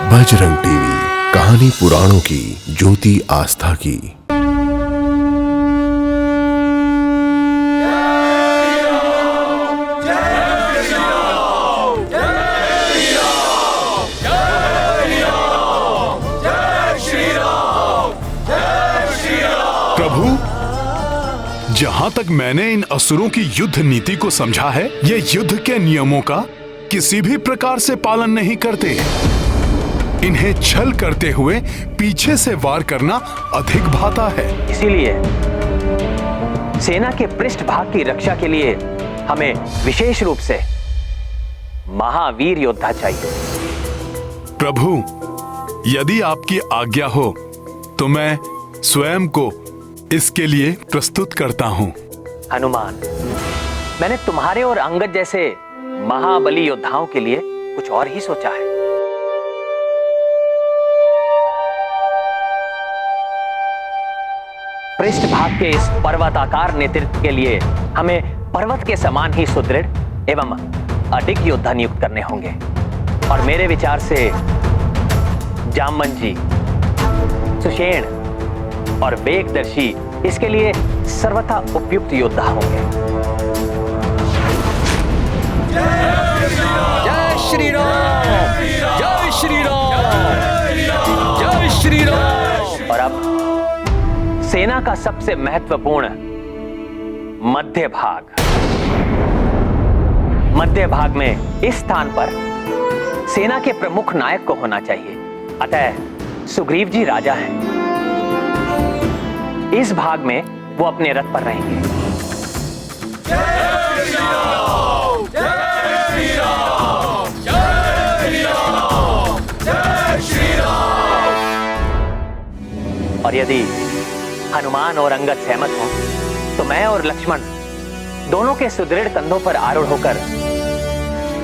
Bajrang TV, कहानी पुराणों की, ज्योति आस्था की। प्रभु, जहां तक मैंने इन असुरों की युद्ध नीति को समझा है, ये युद्ध के नियमों का किसी भी प्रकार से पालन नहीं करते। इन्हें छल करते हुए पीछे से वार करना अधिक भाता है। इसीलिए सेना के पृष्ठभाग की रक्षा के लिए हमें विशेष रूप से महावीर योद्धा चाहिए। प्रभु, यदि आपकी आज्ञा हो तो मैं स्वयं को इसके लिए प्रस्तुत करता हूं। हनुमान, मैंने तुम्हारे और अंगद जैसे महाबली योद्धाओं के लिए कुछ और ही सोचा है। पृष्ठभाग के इस पर्वताकार नेतृत्व के लिए हमें पर्वत के समान ही सुदृढ़ एवं अडिग योद्धा नियुक्त करने होंगे। और मेरे विचार से जामवन जी, सुषेण और वेगदर्शी इसके लिए सर्वथा उपयुक्त योद्धा होंगे। जय श्री राम, जय श्री राम, जय श्री राम। और अब सेना का सबसे महत्वपूर्ण मध्य भाग में इस स्थान पर सेना के प्रमुख नायक को होना चाहिए। अतः सुग्रीव जी राजा हैं। इस भाग में वो अपने रथ पर रहेंगे। जय श्री राम, जय श्री राम, जय श्री राम, जय श्री राम। और यदि हनुमान और अंगद सहमत हों तो मैं और लक्ष्मण दोनों के सुदृढ़ कंधों पर आरूढ़ होकर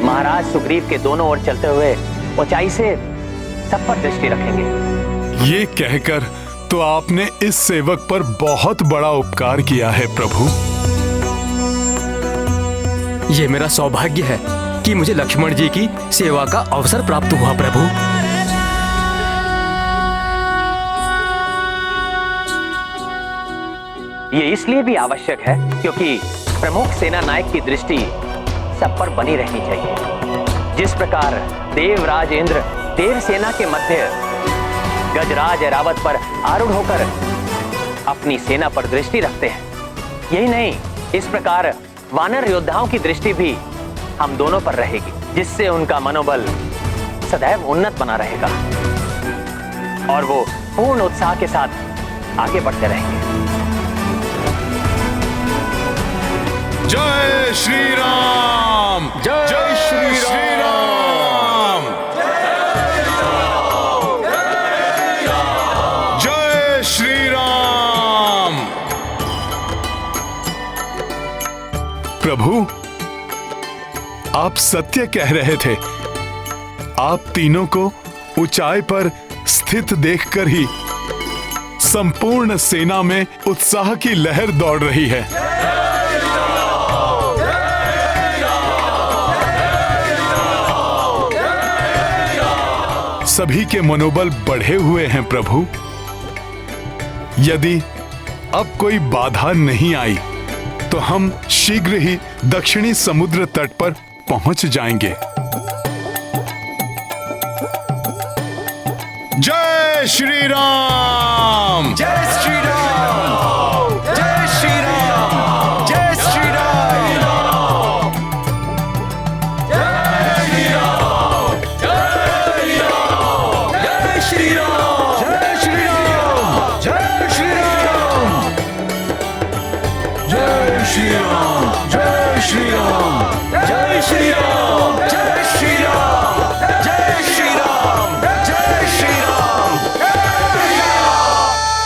महाराज सुग्रीव के दोनों ओर चलते हुए ऊंचाई से सब पर दृष्टि रखेंगे। ये कहकर तो आपने इस सेवक पर बहुत बड़ा उपकार किया है प्रभु। ये मेरा सौभाग्य है कि मुझे लक्ष्मण जी की सेवा का अवसर प्राप्त हुआ प्रभु। ये इसलिए भी आवश्यक है क्योंकि प्रमुख सेना नायक की दृष्टि सब पर बनी रहनी चाहिए। जिस प्रकार देवराज इंद्र देव सेना के मध्य गजराज ऐरावत पर आरूढ़ होकर अपनी सेना पर दृष्टि रखते हैं, यही नहीं, इस प्रकार वानर योद्धाओं की दृष्टि भी हम दोनों पर रहेगी, जिससे उनका मनोबल सदैव उन्नत बना रहेगा और वो पूर्ण उत्साह के साथ आगे बढ़ते रहेंगे। जय श्री राम, जय श्री राम, जय श्री राम। प्रभु, आप सत्य कह रहे थे। आप तीनों को ऊंचाई पर स्थित देखकर ही संपूर्ण सेना में उत्साह की लहर दौड़ रही है। सभी के मनोबल बढ़े हुए हैं प्रभु। यदि अब कोई बाधा नहीं आई तो हम शीघ्र ही दक्षिणी समुद्र तट पर पहुंच जाएंगे। जय श्री राम, जय श्री राम, जय श्री राम, जय श्री राम, जय श्री राम, जय श्री राम, जय श्री राम, जय श्री राम, जय श्री राम, जय श्री राम, जय श्री राम, जय श्री राम, जय श्री राम,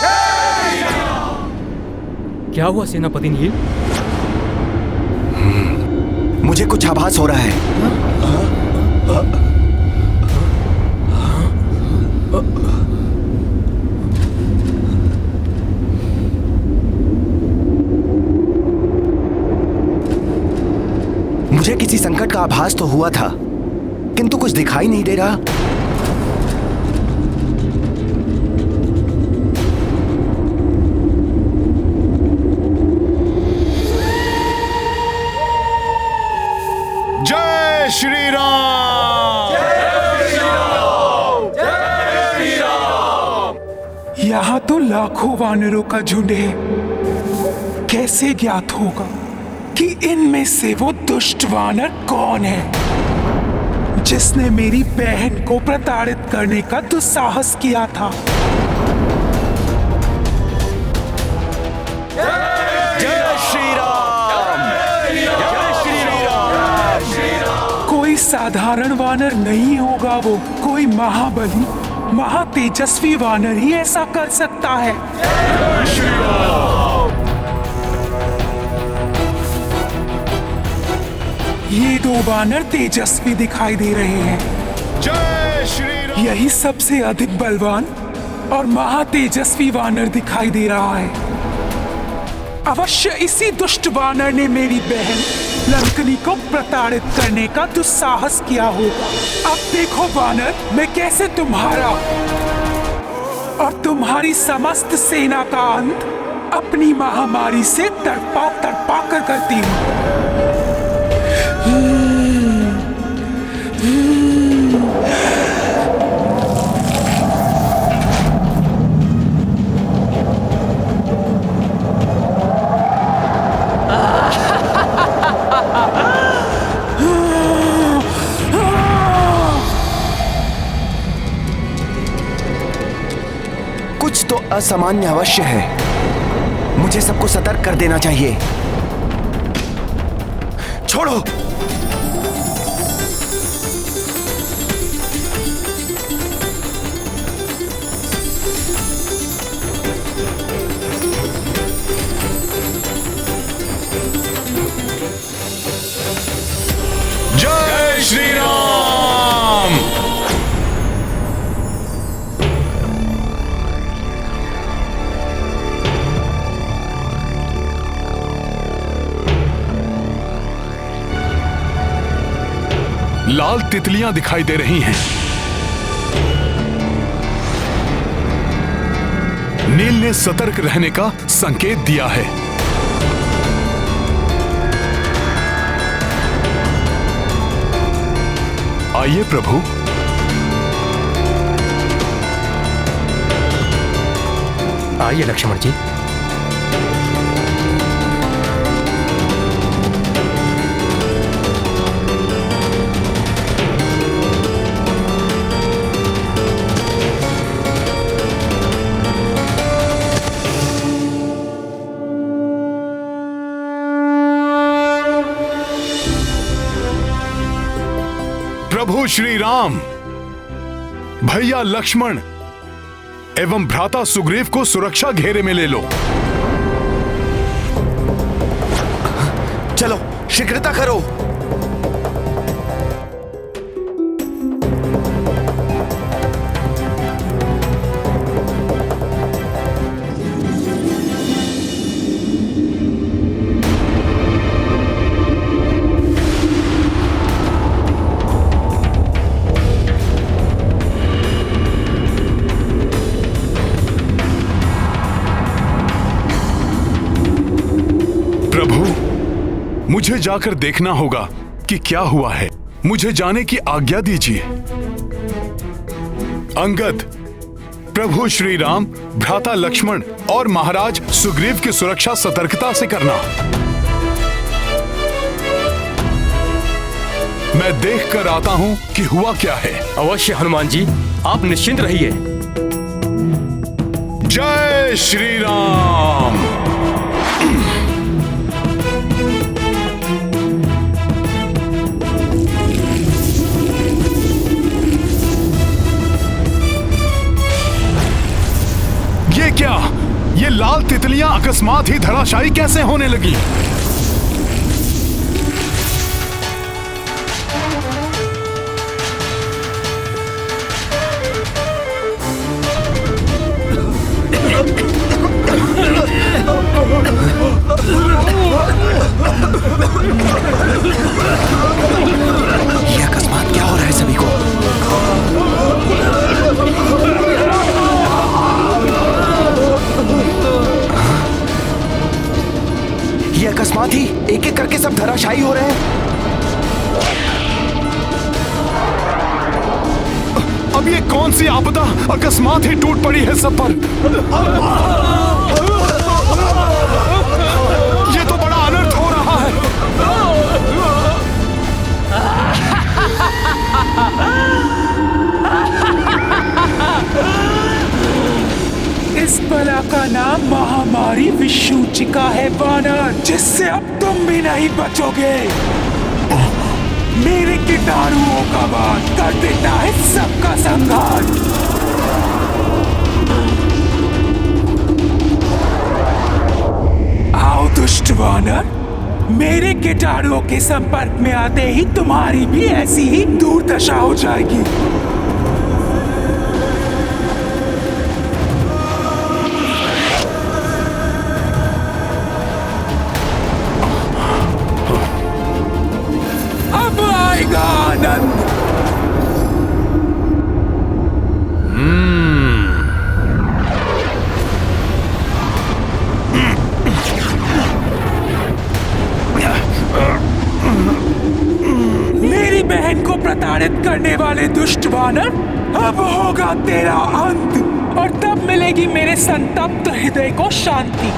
जय श्री राम। क्या हुआ सेनापति नील? मुझे कुछ आभास हो रहा है। मुझे किसी संकट का आभास तो हुआ था, किंतु कुछ दिखाई नहीं दे रहा। लाखों वानरों का झुंड है। कैसे ज्ञात होगा कि इनमें से वो दुष्ट वानर कौन है जिसने मेरी बहन को प्रताड़ित करने का दुस्साहस किया था? जय श्री राम, जय श्री राम। कोई साधारण वानर नहीं होगा वो, कोई महाबली महातेजस्वी वानर ही ऐसा कर सकता है। ये दो वानर तेजस्वी दिखाई दे रहे हैं। जय श्री राम। यही सबसे अधिक बलवान और महातेजस्वी वानर दिखाई दे रहा है। अवश्य इसी दुष्ट वानर ने मेरी बहन लंकनी को प्रताड़ित करने का दुस्साहस किया होगा। अब देखो वानर, मैं कैसे तुम्हारा और तुम्हारी समस्त सेना का अंत अपनी महामारी से तड़पा तड़पा कर करती हूँ। कुछ तो असामान्य अवश्य है। मुझे सबको सतर्क कर देना चाहिए। छोड़ो। जय श्री राम। लाल तितलियां दिखाई दे रही हैं। नील ने सतर्क रहने का संकेत दिया है। आइए प्रभु। आइए लक्ष्मण जी। प्रभु श्री राम, भैया लक्ष्मण एवं भ्राता सुग्रीव को सुरक्षा घेरे में ले लो। चलो शीघ्रता करो। मुझे जाकर देखना होगा कि क्या हुआ है। मुझे जाने की आज्ञा दीजिए। अंगद, प्रभु श्री राम, भ्राता लक्ष्मण और महाराज सुग्रीव की सुरक्षा सतर्कता से करना। मैं देख कर आता हूं कि हुआ क्या है। अवश्य हनुमान जी, आप निश्चिंत रहिए। जय श्री राम। ये क्या? ये लाल तितलियां अकस्मात ही धराशायी कैसे होने लगी? ये अकस्मात क्या हो रहा है सभी को? ये अकस्मात ही एक एक करके सब धराशायी हो रहे हैं। अब ये कौन सी आपदा अकस्मात ही टूट पड़ी है सब पर। ये तो बड़ा अनर्थ हो रहा है। इस बला का नाम महामारी विषूचिका है वानर, जिससे अब तुम भी नहीं बचोगे। मेरे कीटाणुओं का वार कर देता है सबका संहार। आओ दुष्ट वानर, मेरे कीटाणुओं के संपर्क में आते ही तुम्हारी भी ऐसी ही दुर्दशा हो जाएगी। अब आएगा आनंद। मेरी बहन को प्रताड़ित करने वाले दुष्ट वानर, अब होगा तेरा अंत, और तब मिलेगी मेरे संतप्त हृदय को शांति।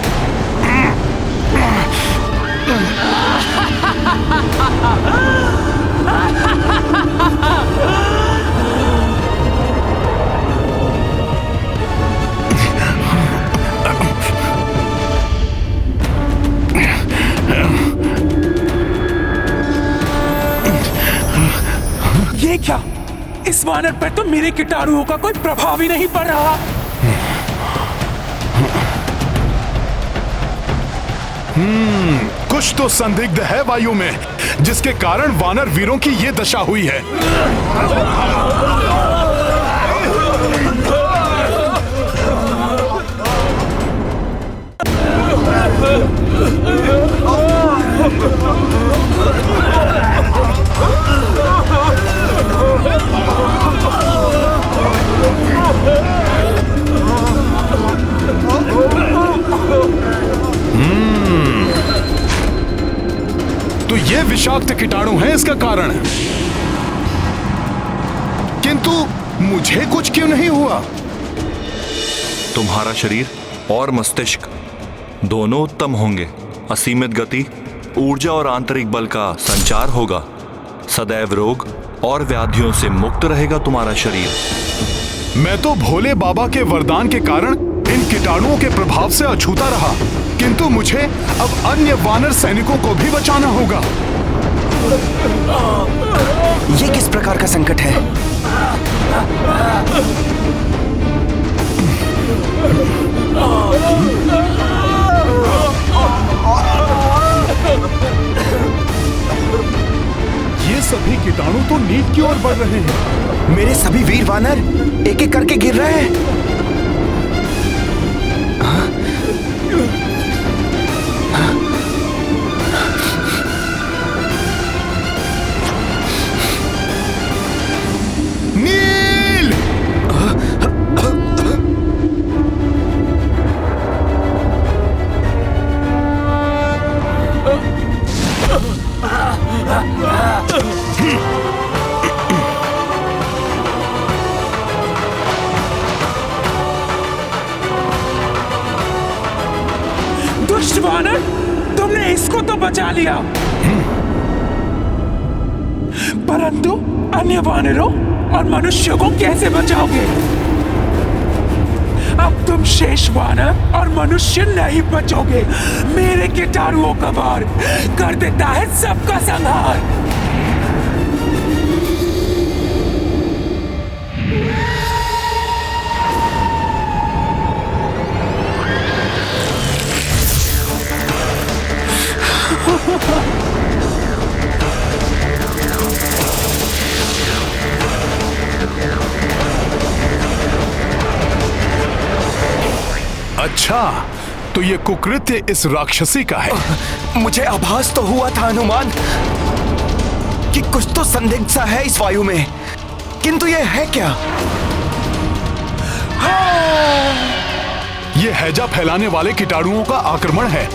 ये क्या? इस वानर पर तो मेरे कीटाणुओं का कोई प्रभाव ही नहीं पड़ रहा। कुछ तो संदिग्ध है वायु में, जिसके कारण वानर वीरों की ये दशा हुई है। तो ये विषाक्त कीटाणु है इसका कारण, किंतु मुझे कुछ क्यों नहीं हुआ? तुम्हारा शरीर और मस्तिष्क दोनों उत्तम होंगे। असीमित गति, ऊर्जा और आंतरिक बल का संचार होगा। सदैव रोग और व्याधियों से मुक्त रहेगा तुम्हारा शरीर। मैं तो भोले बाबा के वरदान के कारण इन कीटाणुओं के प्रभाव से अछूता रहा, किंतु मुझे अब अन्य वानर सैनिकों को भी बचाना होगा। ये किस प्रकार का संकट है? ये सभी कीटाणु तो नीच की ओर बढ़ रहे हैं। मेरे सभी वीर वानर एक एक करके गिर रहे हैं। नील! दुष्ट वानर, तुमने इसको तो बचा लिया, परंतु अन्य वानरों और मनुष्यों को कैसे बचाओगे? अब तुम शेष वानर और मनुष्य नहीं बचोगे। मेरे कीटाणुओं का वार कर देता है सबका संहार। अच्छा, तो ये कुकृत्य इस राक्षसी का है। मुझे आभास तो हुआ था हनुमान कि कुछ तो संदिग्ध सा है इस वायु में, किंतु ये है क्या? ये हैजा फैलाने वाले कीटाणुओं का आक्रमण है,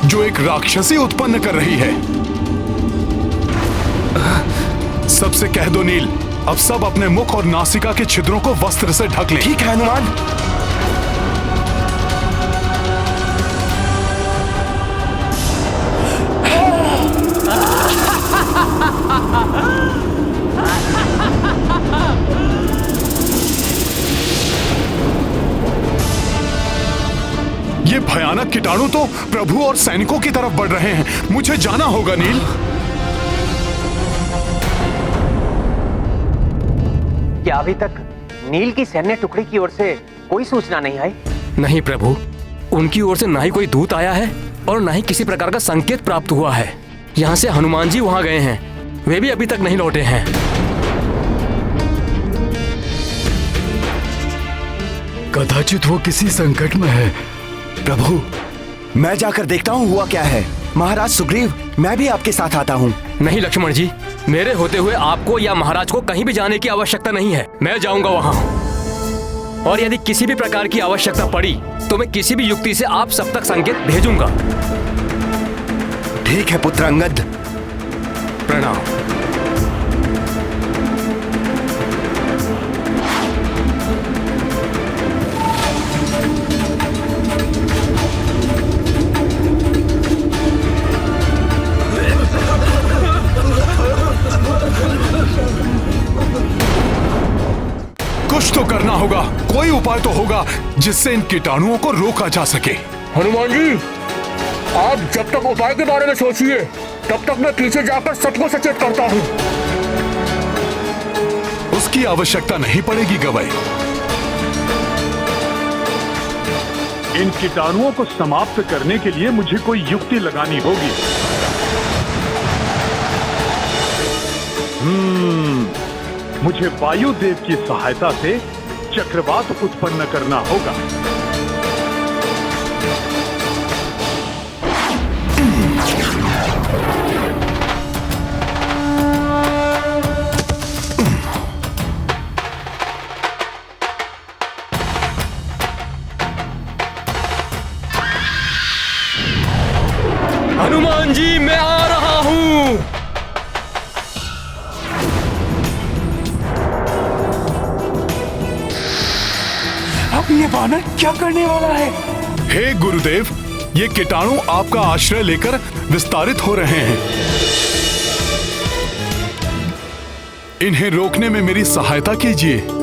जो एक राक्षसी उत्पन्न कर रही है। सबसे कह दो नील, अब सब अपने मुख और नासिका के छिद्रों को वस्त्र से ढक लें। ठीक है हनुमान। ये भयानक कीटाणु तो प्रभु और सैनिकों की तरफ बढ़ रहे हैं। मुझे जाना होगा नील। क्या अभी तक नील की सैन्य टुकड़ी की ओर से कोई सूचना नहीं आई? नहीं प्रभु, उनकी ओर से ना ही कोई दूत आया है और ना ही किसी प्रकार का संकेत प्राप्त हुआ है। यहाँ से हनुमान जी वहाँ गए हैं, वे भी अभी तक नहीं लौटे हैं। कदाचित वो किसी संकट में है। प्रभु, मैं जाकर देखता हूँ हुआ क्या है। महाराज सुग्रीव, मैं भी आपके साथ आता हूँ। नहीं लक्ष्मण जी, मेरे होते हुए आपको या महाराज को कहीं भी जाने की आवश्यकता नहीं है। मैं जाऊंगा वहाँ, और यदि किसी भी प्रकार की आवश्यकता पड़ी तो मैं किसी भी युक्ति से आप सब तक संकेत भेजूंगा। ठीक है पुत्र अंगद। प्रणाम। कुछ तो करना होगा, कोई उपाय तो होगा जिससे इन कीटाणुओं को रोका जा सके। हनुमान जी, आप जब तक उपाय के बारे में सोचिए, तब तक मैं पीछे जाकर सबको सचेत करता हूँ। उसकी आवश्यकता नहीं पड़ेगी गवई। इन कीटाणुओं को समाप्त करने के लिए मुझे कोई युक्ति लगानी होगी। मुझे वायुदेव की सहायता से चक्रवात उत्पन्न करना होगा। हनुमान जी, मैं आ रहा हूँ। अब ये वानर क्या करने वाला है? हे गुरुदेव, ये कीटाणु आपका आश्रय लेकर विस्तारित हो रहे हैं। इन्हें रोकने में मेरी सहायता कीजिए।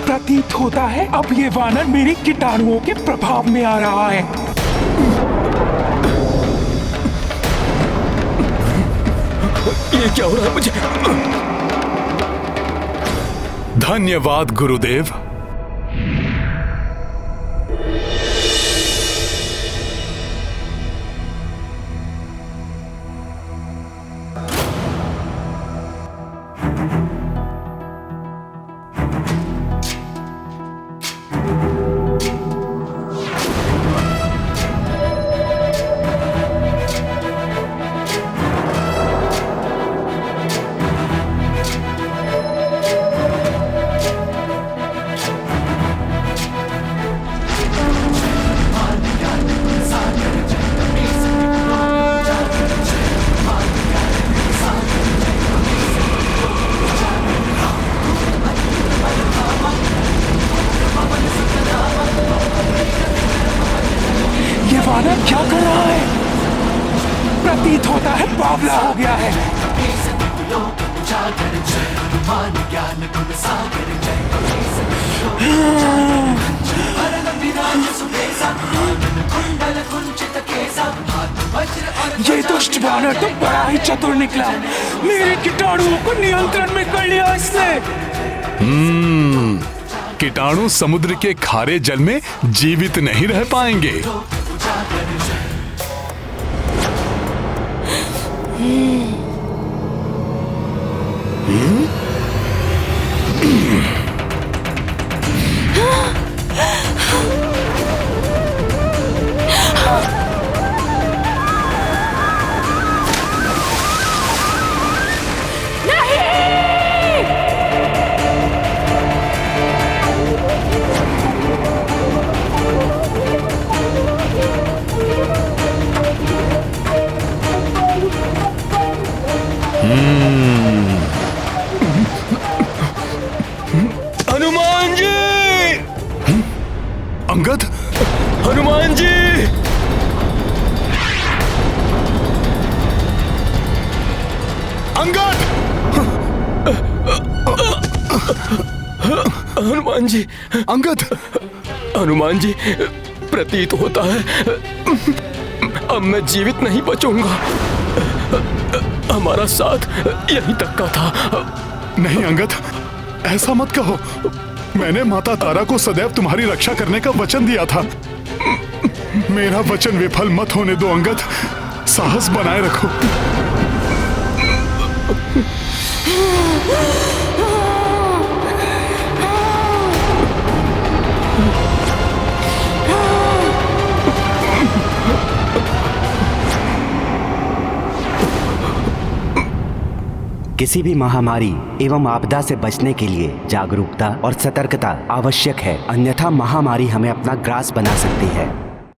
प्रतीत होता है अब ये वानर मेरे कीटाणुओं के प्रभाव में आ रहा है। ये क्या हो रहा है मुझे? धन्यवाद गुरुदेव। वानर क्या कर रहा है? प्रतीत होता है बावला हो गया है। ये दुष्ट वानर तो बड़ा ही चतुर निकला। मेरे कीटाणुओं को नियंत्रण में कर लिया इसने। कीटाणु समुद्र के खारे जल में जीवित नहीं रह पाएंगे। अंगद, हनुमान जी! अंगद! हनुमान जी! अंगद! हनुमान जी, प्रतीत होता है अब मैं जीवित नहीं बचूंगा। हमारा साथ यहीं तक का था। नहीं अंगद, ऐसा मत कहो। मैंने माता तारा को सदैव तुम्हारी रक्षा करने का वचन दिया था। मेरा वचन विफल मत होने दो अंगद। साहस बनाए रखो। किसी भी महामारी एवं आपदा से बचने के लिए जागरूकता और सतर्कता आवश्यक है, अन्यथा महामारी हमें अपना ग्रास बना सकती है।